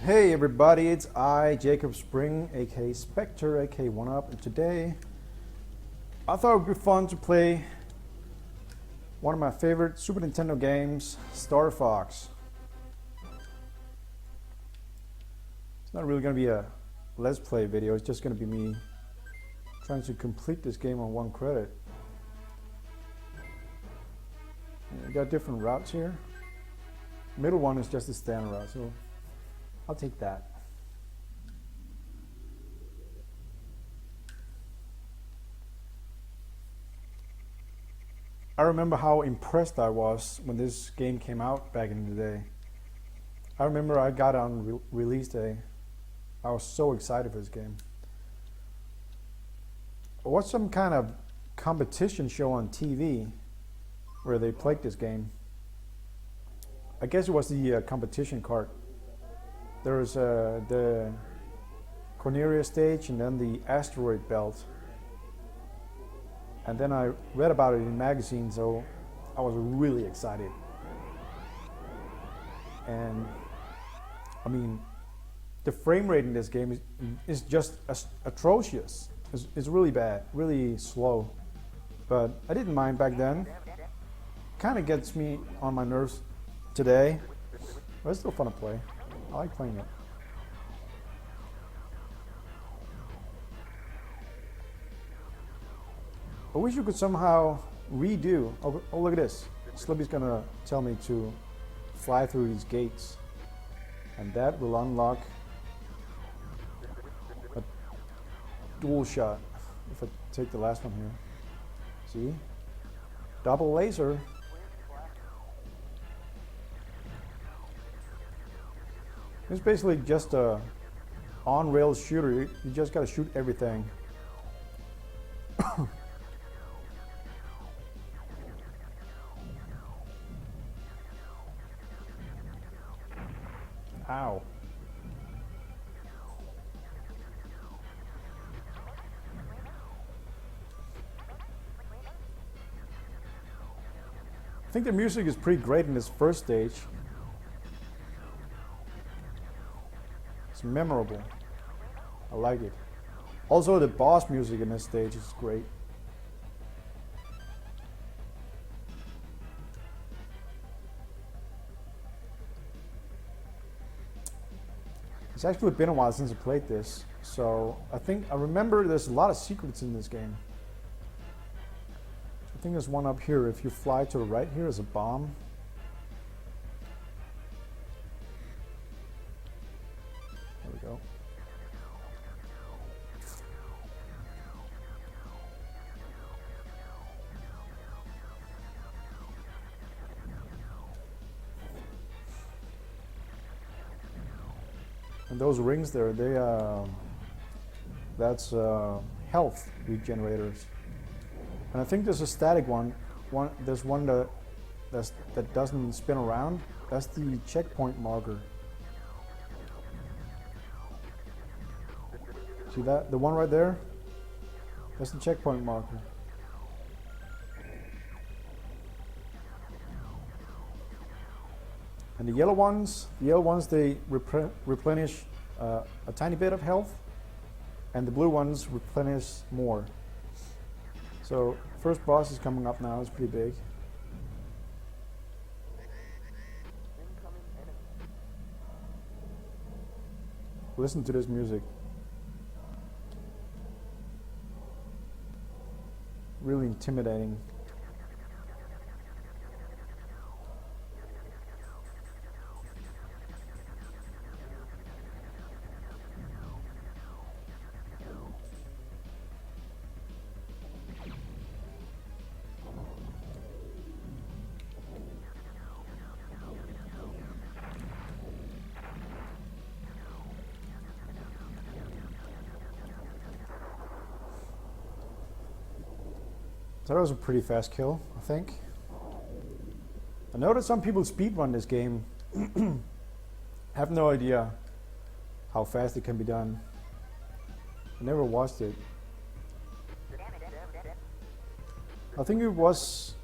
Hey everybody, it's I, Jacob Spring, aka Spectre, aka 1UP, and today I thought it would be fun to play one of my favorite Super Nintendo games, Star Fox. It's not really going to be a Let's Play video, it's just going to be me trying to complete this game on one credit. You got different routes here. Middle one is just a standard route, so I'll take that. I remember how impressed I was when this game came out back in the day. I remember I got it on release day. I was so excited for this game. I watched some kind of competition show on TV where they played this game. I guess it was the competition card. There was the Cornelia stage and then the asteroid belt. And then I read about it in magazines, so I was really excited. And I mean, the frame rate in this game is just atrocious. It's really bad, really slow. But I didn't mind back then. Kind of gets me on my nerves today, but it's still fun to play. I like playing it. I wish you could somehow redo. Oh, look at this. Slippy's gonna tell me to fly through these gates, and that will unlock a dual shot. If I take the last one here, see, double laser. It's basically just a on-rails shooter. You just gotta shoot everything. Ow. I think the music is pretty great in this first stage. It's memorable. I like it. Also, the boss music in this stage is great. It's actually been a while since I played this, so I remember there's a lot of secrets in this game. I think there's one up here. If you fly to the right, here is a bomb. There we go. And those rings there, that's health regenerators. And I think there's a static one. There's one that doesn't spin around. That's the checkpoint marker. See that? The one right there? That's the checkpoint marker. And the yellow ones, they replenish a tiny bit of health, and the blue ones replenish more. So first boss is coming up now. It's pretty big. Listen to this music. Really intimidating. So that was a pretty fast kill, I think. I know that some people speedrun this game. I have no idea how fast it can be done. I never watched it. I think there was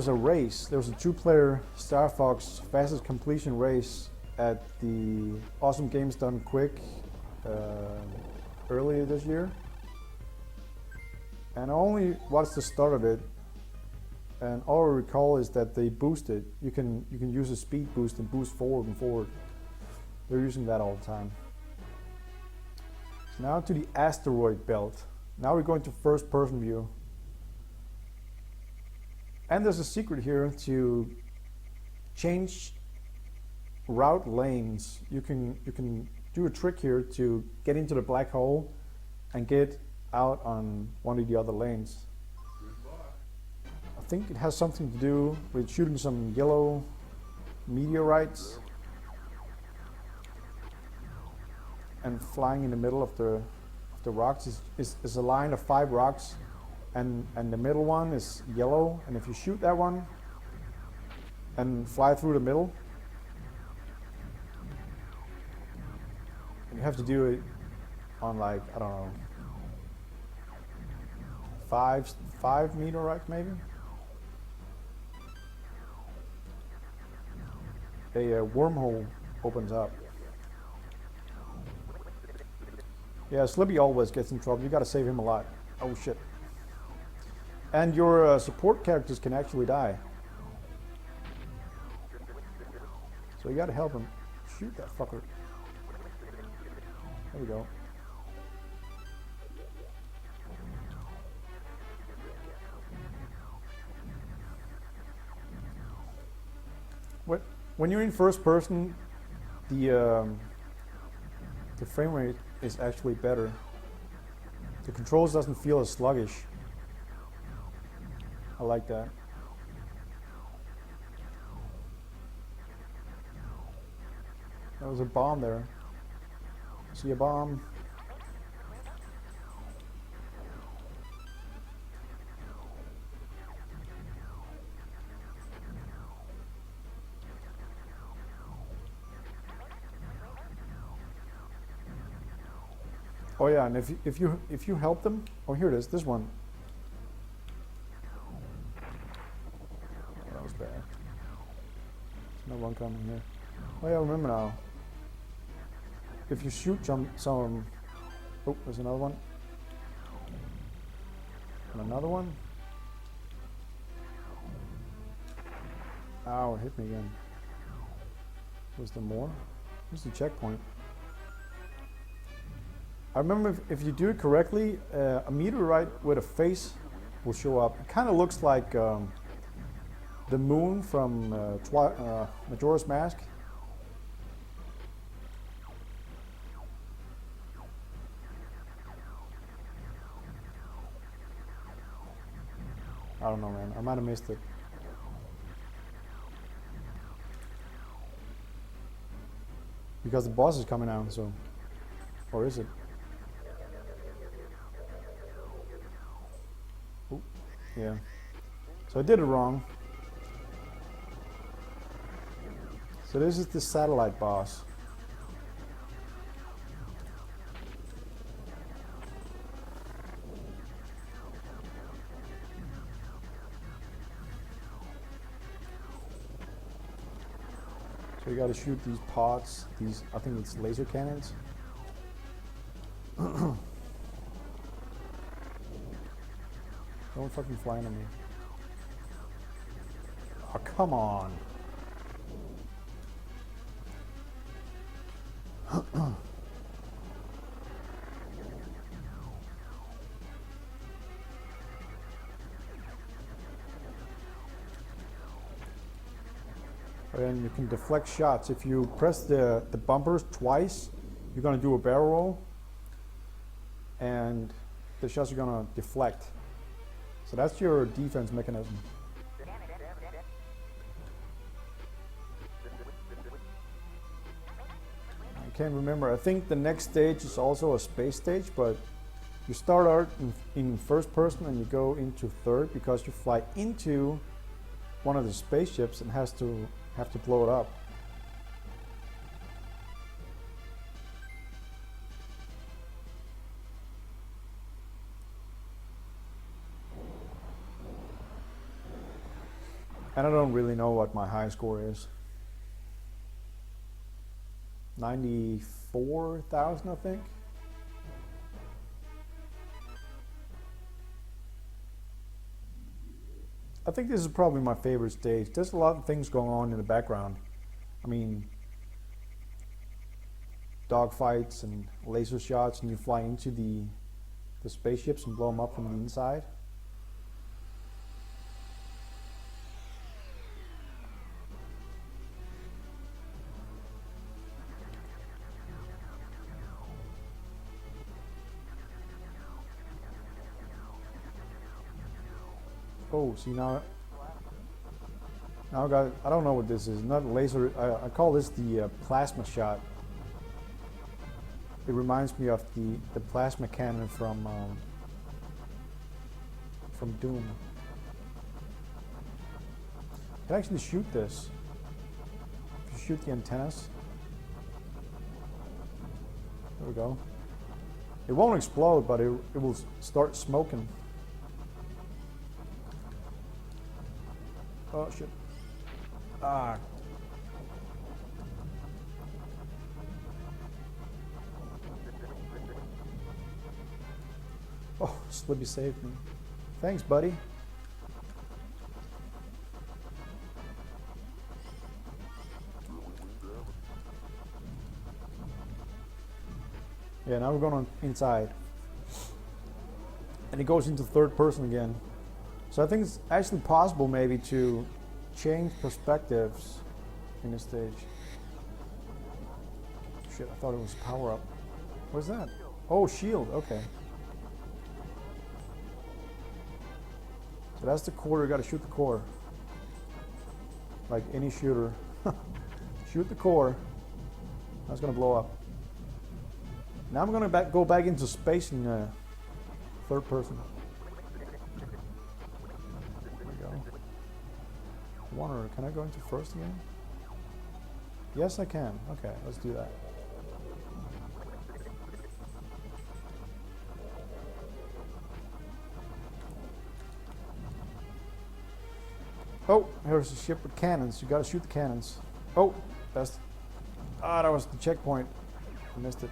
a race. There was a 2-player Star Fox fastest completion race at the Awesome Games Done Quick earlier this year, and I only watched the start of it, and all I recall is that they boosted. You can use a speed boost and boost forward and forward. They're using that all the time. So now to the asteroid belt. Now we're going to first person view. And there's a secret here to change route lanes. You can do a trick here to get into the black hole and get out on one of the other lanes. I think it has something to do with shooting some yellow meteorites and flying in the middle of the rocks. Is a line of 5 rocks, and the middle one is yellow, and if you shoot that one and fly through the middle, you have to do it on, like, I don't know, 5 meteorites maybe. A wormhole opens up. Yeah, Slippy always gets in trouble. You gotta save him a lot. Oh shit. And your support characters can actually die. So you gotta help him. Shoot that fucker. There we go. When you're in first person, the frame rate is actually better. The controls doesn't feel as sluggish. I like that. There was a bomb there. See a bomb? Oh yeah, and if you help them, oh here it is, this one. That was bad. There's no one coming here. Oh yeah, I remember now. If you shoot some, oh, there's another one. And another one. Ow, it hit me again. Was there more? Where's the checkpoint? I remember if you do it correctly, a meteorite with a face will show up. It kind of looks like the moon from Majora's Mask. I don't know, man. I might have missed it. Because the boss is coming out, so. Or is it? Ooh, yeah. So I did it wrong. So this is the satellite boss. So you gotta shoot these pods, these, I think it's laser cannons. Don't fucking fly into me. Oh, come on. And you can deflect shots. If you press the bumpers twice, you're going to do a barrel roll, and the shots are going to deflect. So that's your defense mechanism. I can't remember. I think the next stage is also a space stage, but you start out in first person and you go into third because you fly into one of the spaceships and have to blow it up. And I don't really know what my high score is. 94,000, I think. I think this is probably my favorite stage. There's a lot of things going on in the background. I mean, dogfights and laser shots, and you fly into the spaceships and blow them up from the inside. Oh, see now I got, I don't know what this is, not laser, I call this the plasma shot. It reminds me of the plasma cannon from Doom. You can actually shoot this. If you shoot the antennas. There we go. It won't explode, but it will start smoking. Oh shit. Ah. Oh, Slippy saved me. Thanks, buddy. Yeah, now we're going on inside. And it goes into third person again. So I think it's actually possible maybe to change perspectives in this stage. Shit, I thought it was power up. What's that? Oh, shield, okay. So that's the core, you gotta shoot the core. Like any shooter. Shoot the core. That's gonna blow up. Now I'm gonna go back into space in third person. Wonder, can I go into first again? Yes, I can. Okay, let's do that. Oh, here's a ship with cannons. You gotta shoot the cannons. Oh, that was the checkpoint. I missed it.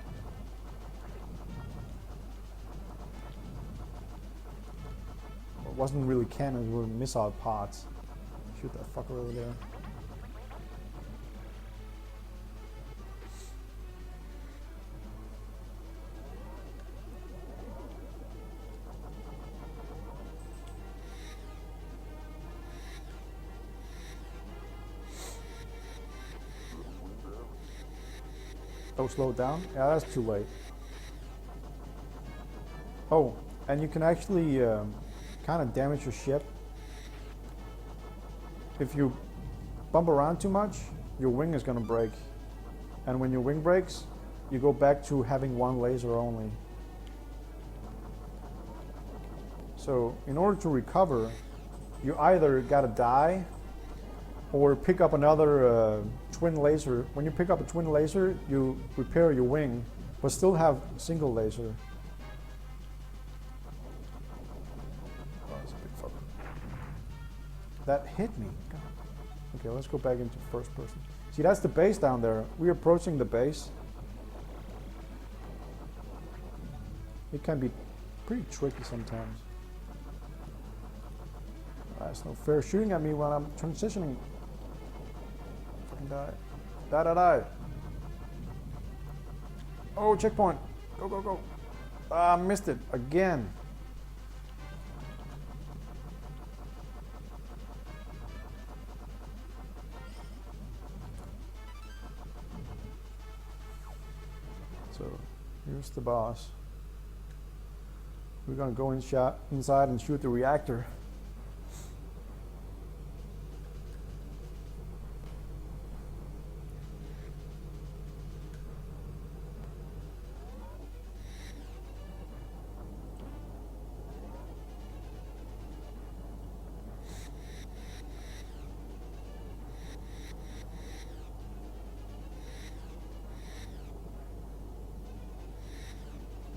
Well, it wasn't really cannons, it were missile pods. Shoot that fucker over there. Oh, slow it down? Yeah, that's too late. Oh, and you can actually kind of damage your ship. If you bump around too much, your wing is going to break. And when your wing breaks, you go back to having one laser only. So in order to recover, you either got to die or pick up another twin laser. When you pick up a twin laser, you repair your wing, but still have a single laser. Oh, that's a big fucker. That hit me. God. Okay, let's go back into first person. See, that's the base down there. We're approaching the base. It can be pretty tricky sometimes. That's no fair shooting at me when I'm transitioning. Fucking die. Die, die, die. Oh, checkpoint. Go, go, go. Ah, missed it again. So, here's the boss. We're gonna go inside and shoot the reactor.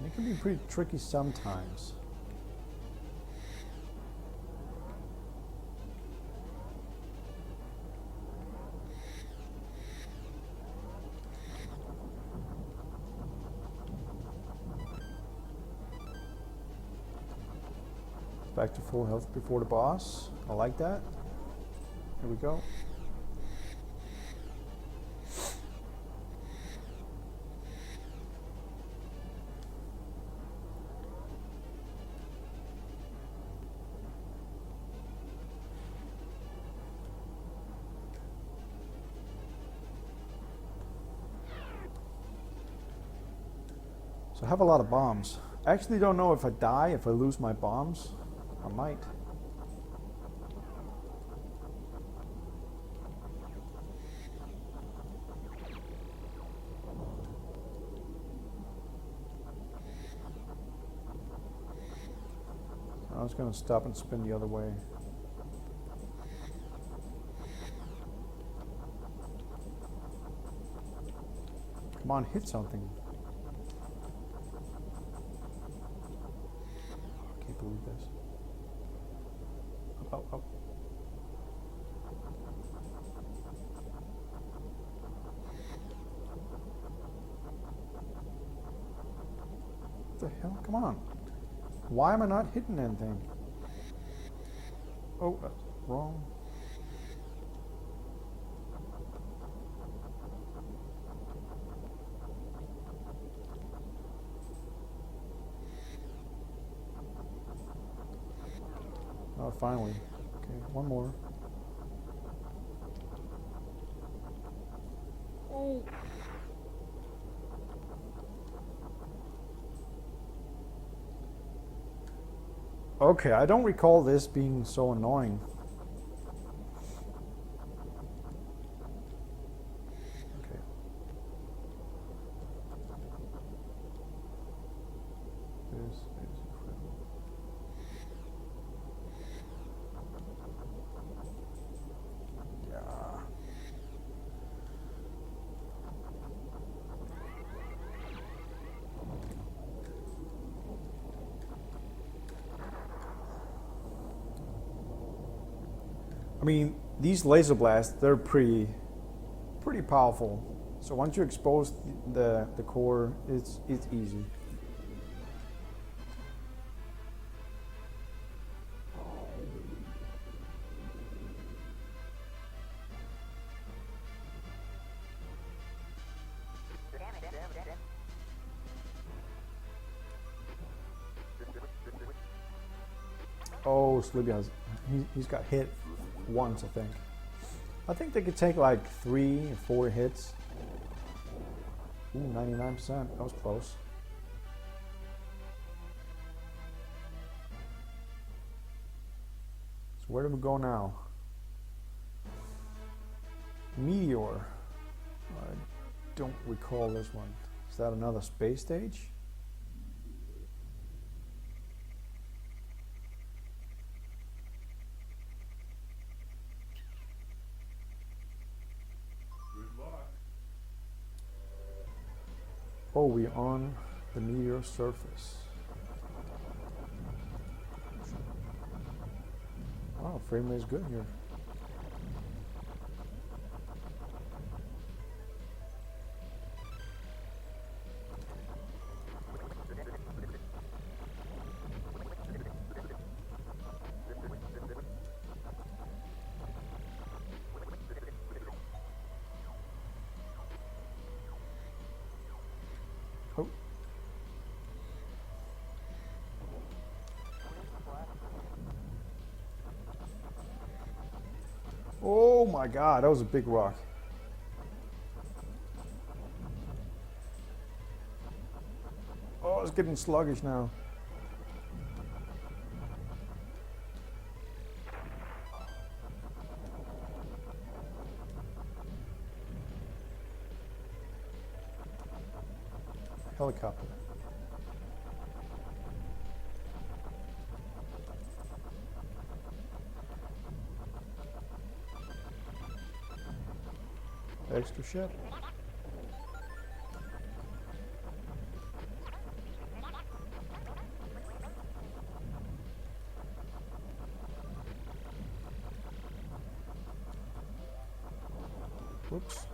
It can be pretty tricky sometimes. Back to full health before the boss. I like that. Here we go. So I have a lot of bombs. I actually don't know if I die, if I lose my bombs. I might. I was going to stop and spin the other way. Come on, hit something. I can't believe this. Up, up, up. What the hell? Come on. Why am I not hitting anything? Oh, that's wrong. Oh, finally. Okay, one more. Oh. Okay, I don't recall this being so annoying. Okay. This is incredible. Yeah. I mean, these laser blasts, they're pretty powerful. So once you expose the core, it's easy. Oh, Sleepy has he's got hit once, I think. I think they could take like 3 or 4 hits. Ooh, 99%. That was close. So where do we go now? Meteor. I don't recall this one. Is that another space stage? Oh, we're on the meteor surface. Wow, frame rate is good here. Oh. Oh my God, that was a big rock. Oh, it's getting sluggish now. Helicopter. Extra ship. Whoops.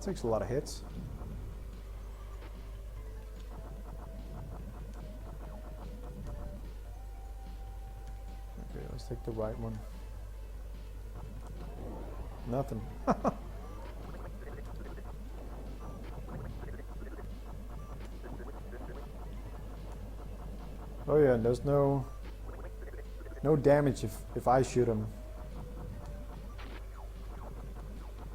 that takes a lot of hits. Okay, let's take the right one. Nothing. Oh yeah, and there's no damage if I shoot him.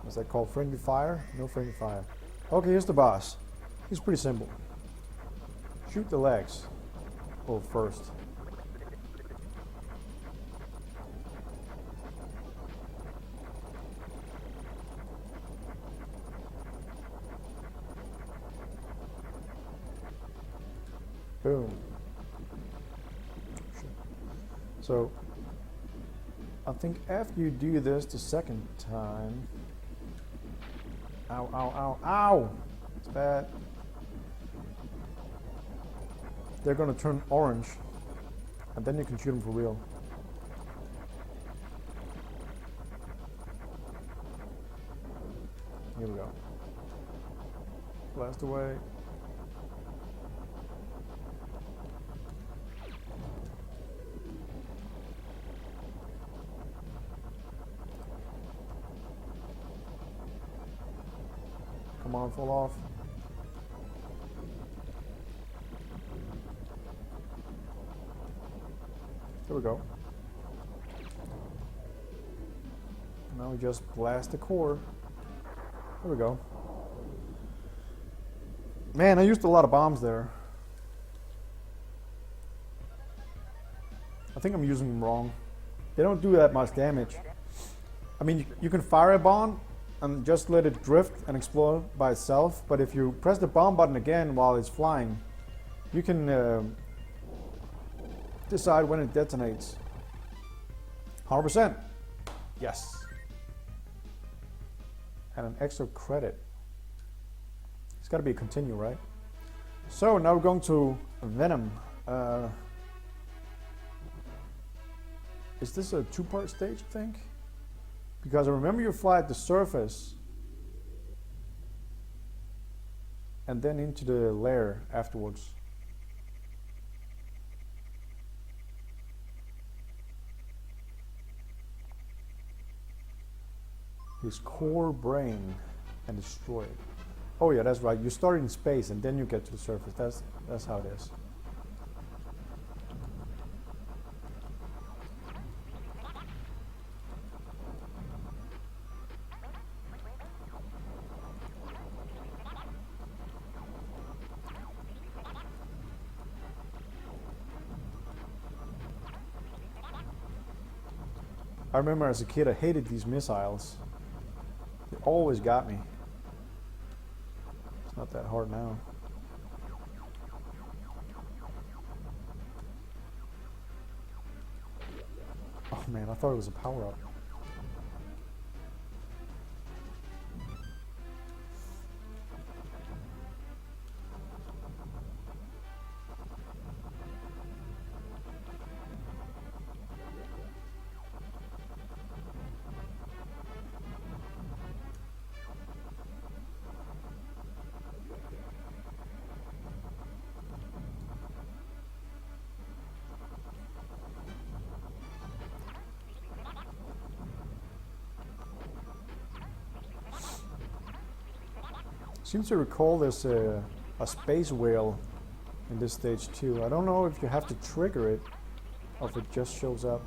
What's that called? Friendly fire? No friendly fire. Okay, here's the boss. He's pretty simple. Shoot the legs. Oh, first. Boom. So, I think after you do this the second time... Ow, ow, ow, ow! It's bad. They're gonna turn orange, and then you can shoot them for real. Here we go. Blast away. Come on, fall off. There we go. Now we just blast the core. There we go. Man, I used a lot of bombs there. I think I'm using them wrong. They don't do that much damage. I mean, you can fire a bomb and just let it drift and explode by itself, but if you press the bomb button again while it's flying, you can decide when it detonates. 100%. Yes. And an extra credit. It's got to be a continue, right? So now we're going to Venom. Is this a two-part stage, I think? Because I remember you fly at the surface and then into the lair afterwards. His core brain and destroy it. Oh yeah, that's right. You start in space and then you get to the surface. That's how it is. I remember as a kid I hated these missiles. They always got me. It's not that hard now. Oh man, I thought it was a power-up. Seems to recall there's a space whale in this stage too. I don't know if you have to trigger it or if it just shows up.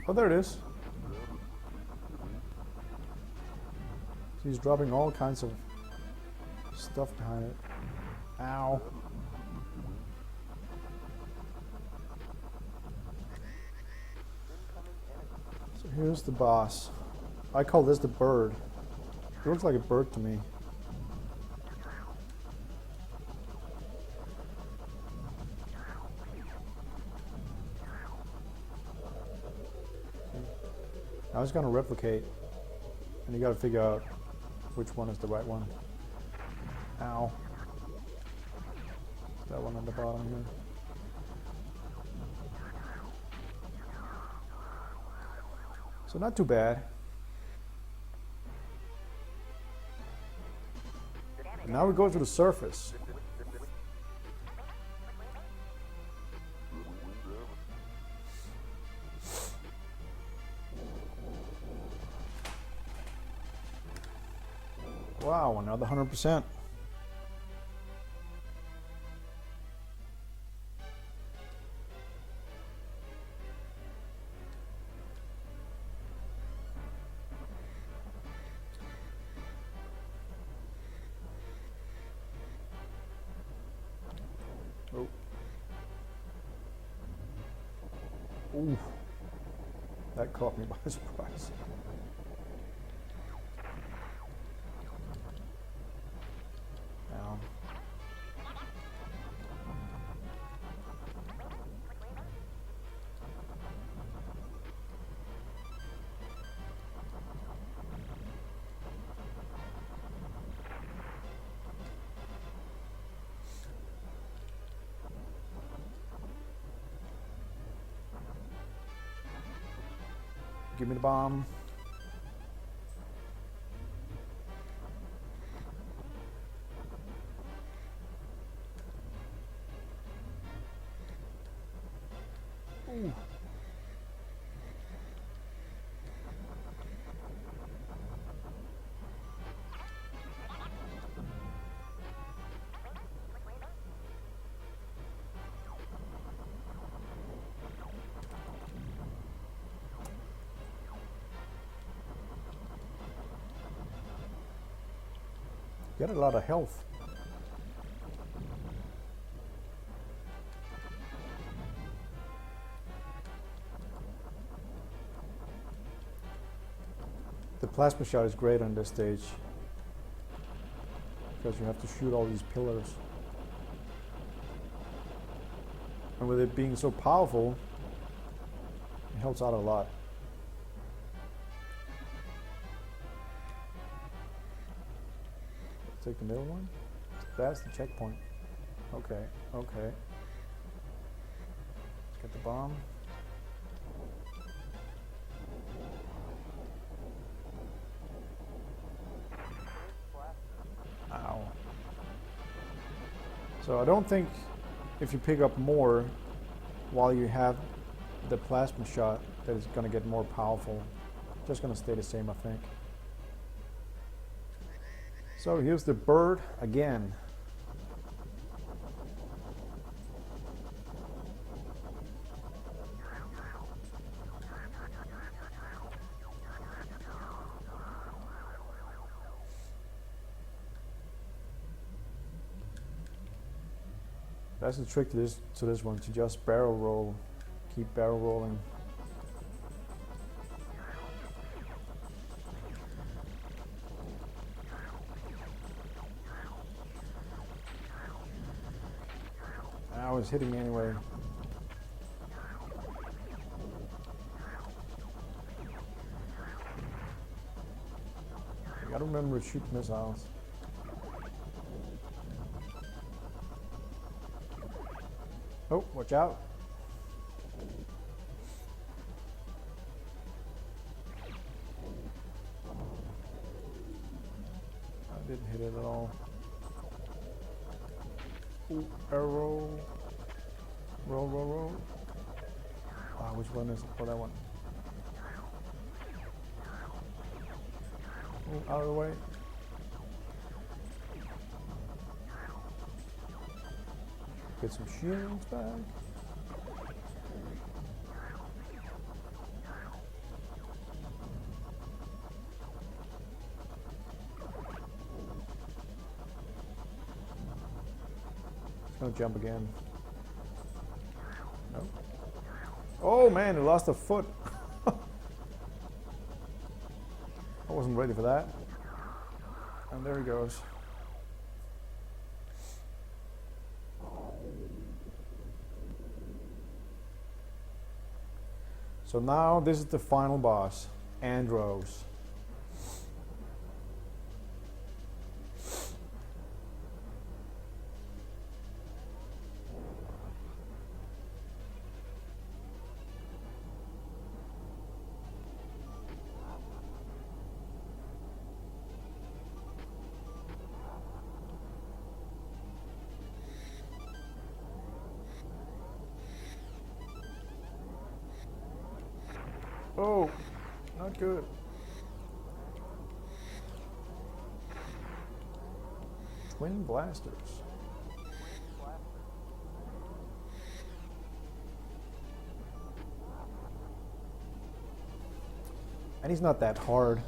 Oh, there it is. So he's dropping all kinds of stuff behind it. Ow. So here's the boss. I call this the bird. It looks like a bird to me. Now it's gonna replicate, and you gotta figure out which one is the right one. Ow. That one on the bottom here. So not too bad. And now we go to the surface. Wow, another 100%. Oh. Ooh. That caught me by surprise. Now. Give me the bomb. Ooh. Get a lot of health. The plasma shot is great on this stage because you have to shoot all these pillars. And with it being so powerful, it helps out a lot. Take the middle one. That's the checkpoint. Okay, okay. Let's get the bomb. Ow. So I don't think if you pick up more while you have the plasma shot that it's gonna get more powerful. Just gonna stay the same, I think. So here's the bird again. That's the trick to this one, to just barrel roll, keep barrel rolling. I was hitting me anyway. You gotta remember to shoot missiles. Oh, watch out. I didn't hit it at all. Ooh, arrow. Roll, roll, roll. Ah, which one is it? Oh, that one. Ooh, out of the way. Get some shields back. It's gonna jump again. No. Oh man, it lost a foot. I wasn't ready for that. And there he goes. So now this is the final boss. Andros. Oh, not good. Twin blasters. And he's not that hard.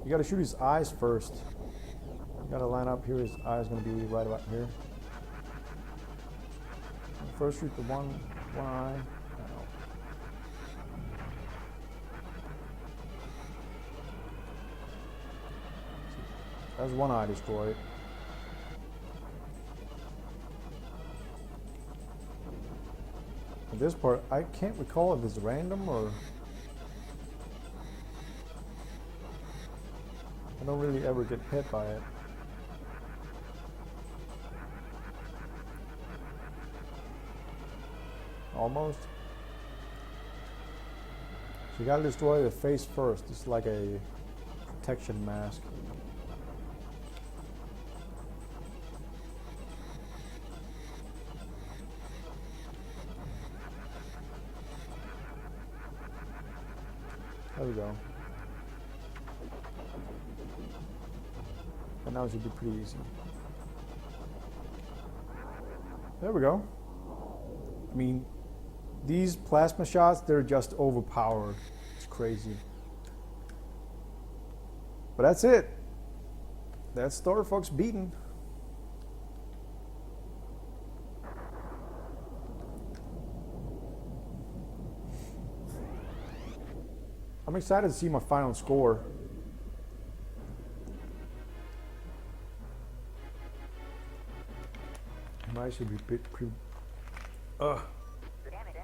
You gotta shoot his eyes first. You gotta line up here. His eye's gonna be right about here. First shoot the one eye. That's one eye destroyed. This part, I can't recall if it's random or... I don't really ever get hit by it. Almost. So you gotta destroy the face first. It's like a protection mask. There we go. And now it should be pretty easy. There we go. I mean, these plasma shots, they're just overpowered. It's crazy. But that's it. That's Star Fox beaten. I'm excited to see my final score. It might actually be pretty.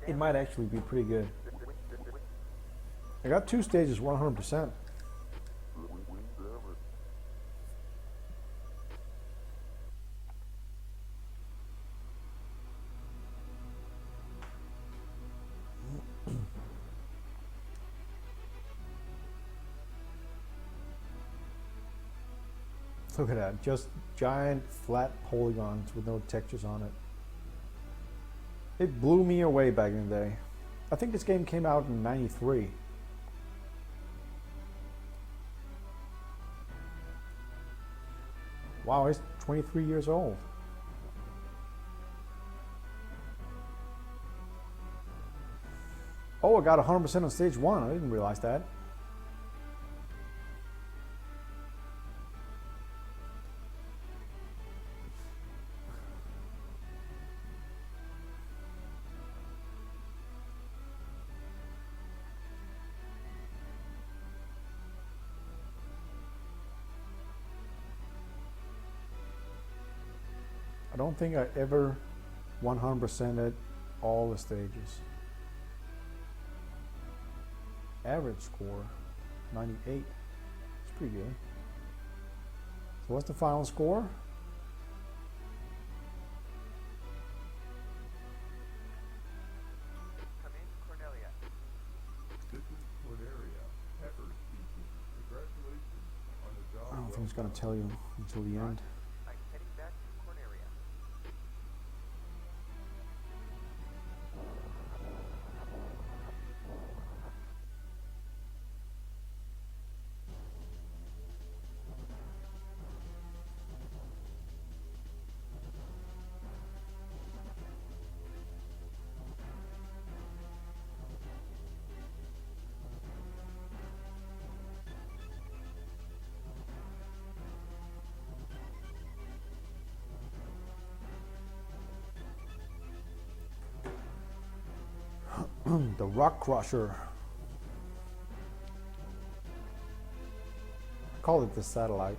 It might actually be pretty good. I got 2 stages, 100%. Look at that, just giant flat polygons with no textures on it. It blew me away back in the day. I think this game came out in '93. Wow, it's 23 years old. Oh, I got 100% on stage 1. I didn't realize that. I don't think I ever 100%ed all the stages. Average score, 98. It's pretty good. So what's the final score? I don't think it's going to tell you until the end. The Rock Crusher. I call it the satellite.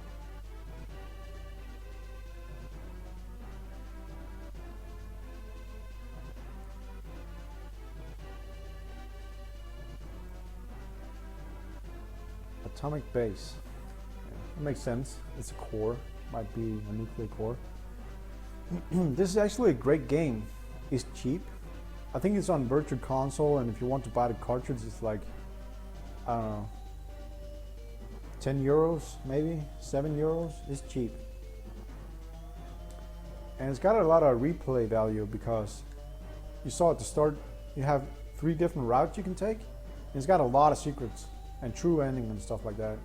Atomic base. That makes sense. It's a core. Might be a nuclear core. This is actually a great game. It's cheap. I think it's on Virtual Console, and if you want to buy the cartridge, it's like, I don't know, 10 euros, maybe 7 euros. It's cheap. And it's got a lot of replay value because you saw at the start, you have 3 different routes you can take. And it's got a lot of secrets and true ending and stuff like that.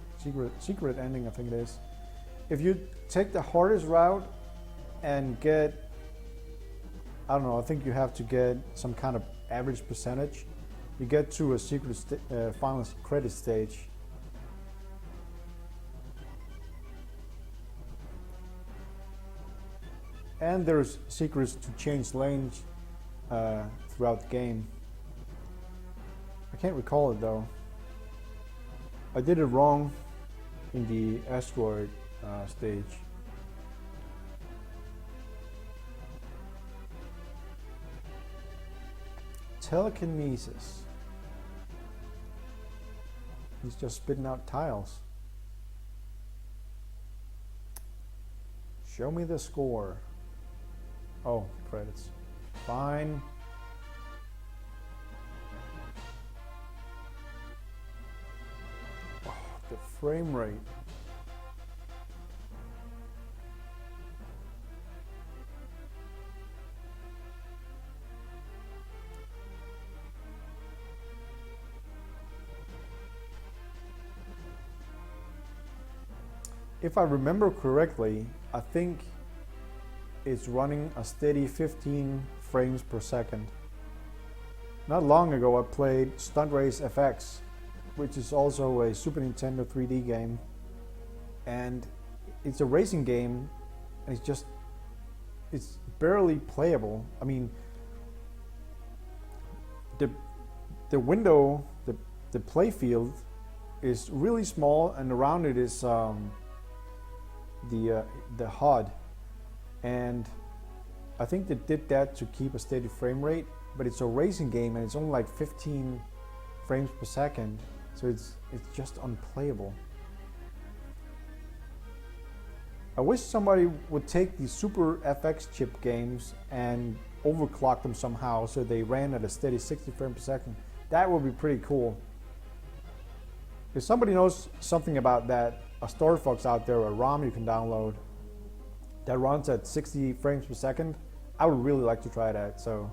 Secret ending, I think it is. If you take the hardest route and get, I don't know, I think you have to get some kind of average percentage. You get to a secret final credit stage. And there's secrets to change lanes throughout the game. I can't recall it though. I did it wrong in the asteroid stage. Telekinesis. He's just spitting out tiles. Show me the score. Oh, credits. Fine. Oh, the frame rate. If I remember correctly, I think it's running a steady 15 frames per second. Not long ago I played Stunt Race FX, which is also a Super Nintendo 3D game, and it's a racing game, and it's barely playable. I mean, the window, the play field is really small, and around it is the HUD, and I think they did that to keep a steady frame rate, but it's a racing game and it's only like 15 frames per second, so it's just unplayable. I wish somebody would take these Super FX chip games and overclock them somehow so they ran at a steady 60 frames per second. That would be pretty cool. If somebody knows something about that, a Star Fox out there, a ROM you can download that runs at 60 frames per second, I would really like to try that. So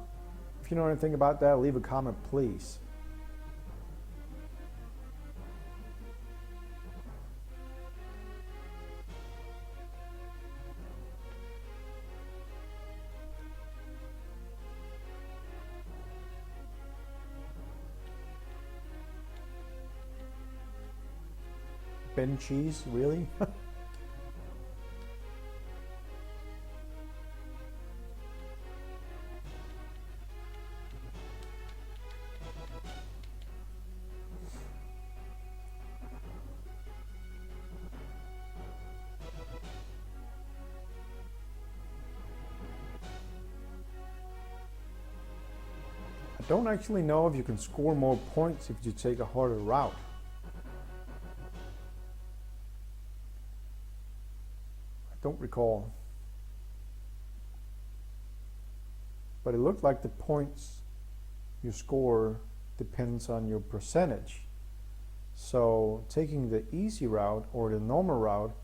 if you know anything about that, leave a comment, please. Ben cheese, really? I don't actually know if you can score more points if you take a harder route. Don't recall, but it looked like the points you score depends on your percentage. So taking the easy route or the normal route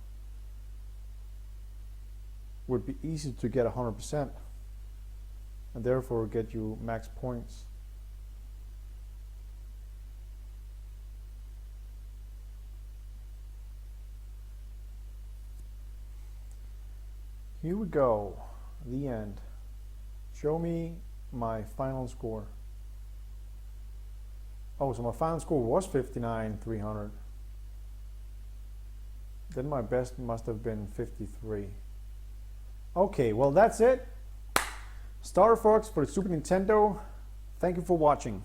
would be easy to get 100% and therefore get you max points. Here we go, the end. Show me my final score. Oh, so my final score was 59,300. Then my best must have been 53. Okay, well that's it. Star Fox for the Super Nintendo. Thank you for watching.